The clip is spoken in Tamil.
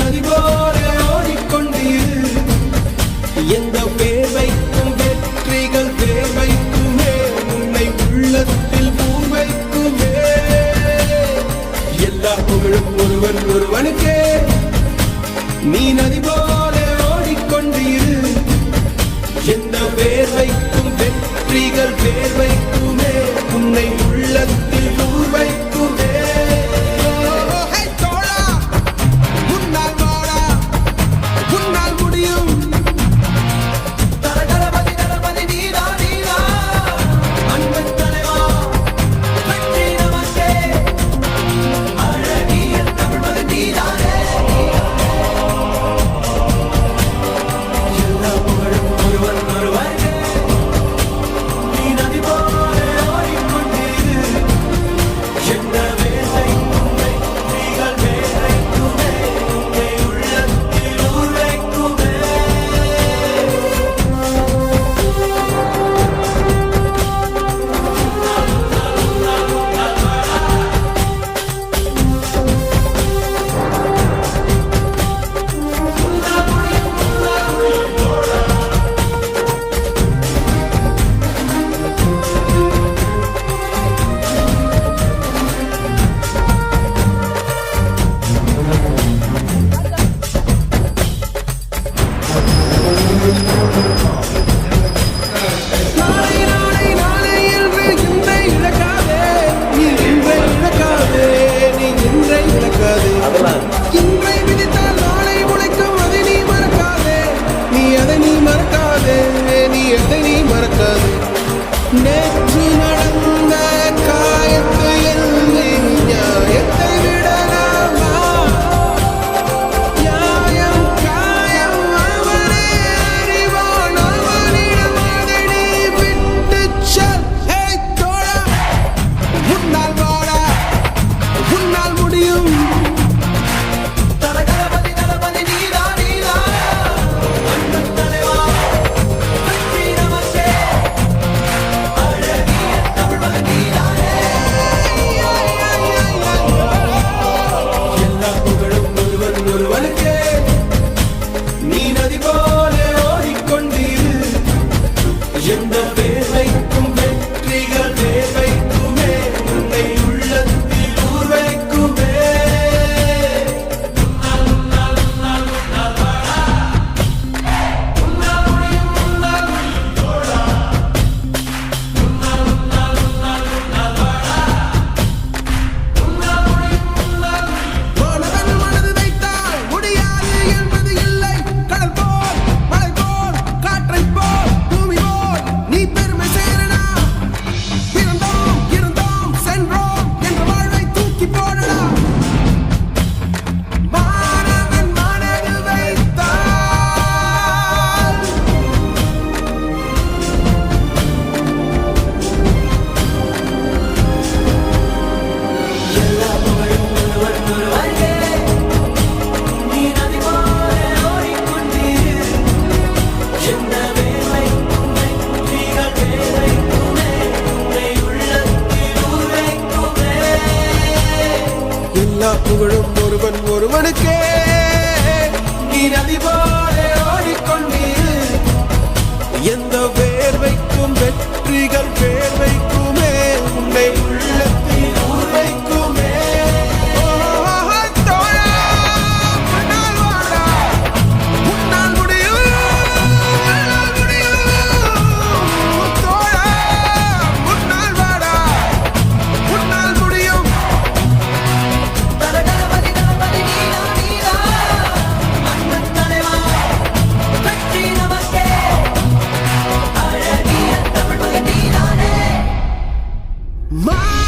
நதி போல ஓடிக்கொண்டீர். எந்த பேர் வைக்கும் வெற்றிகள் பேர் வைக்குமே, உன்னை உள்ளத்தில் பூர் வைக்குமே. எல்லா புகழும் ஒருவன் ஒருவனுக்கே. நீ நதி போல ஓடிக்கொண்டீர். எந்த பேர் வைக்கும் வெற்றிகள் பேர் வைக்குமே, உன்னை உள்ளத்தில் பூர் வைக்குமே. நேற்று நடந்த காயத்தை எண்ணி நியாயத்தை விடலாமா? நியாயம் காயம் அவனே அறிவான், அவனிடம் அதை நீ விட்டுச் செல். ஏய் தோழா, உன்னால் வாடா, உன்னால் முடியும். எந்த பேர் வைக்கும் வெற்றிகள் பேர் வைக்குமே, உன்னை உள்ளத்தில் ஊர் வைக்குமே. மனதன் மனது வைத்தால் முடியாது என்பது இல்லை. கடல் போல் மலை போல் காற்றை போல் பூமி போல் நீ பெருமை சேரடா. பிறந்தோம் இருந்தோம் சென்றோம் என்ற வாழ்வை தூக்கி போடடா. மாணவன் மனதில் வைத்தால் எல்லா புகழும் ஒருவன் ஒருவனுக்கே. நீ நதி போல ஓடிக்கொண்டீர். எந்த பேர் வைக்கும் வெற்றிகள் பேர் வைக்குமே, உன்னை உள்ளத்தில் ஊர் வைக்குமே. எல்லா புகழும் ஒருவன் ஒருவனுக்கே. நீ நதி போல ஓடிக்கொண்டீர். எந்த பேர் வைக்கும் வெற்றிகள் பேர் வைக்குமே, உன்னை உள்ளத்தில் ஊர் வைக்குமே. தோழா, உன்னால் வாடா, உன்னால் முடியும், உன்னால் முடியும். தோழா, உன்னால் வாடா, உன்னால் முடியும். My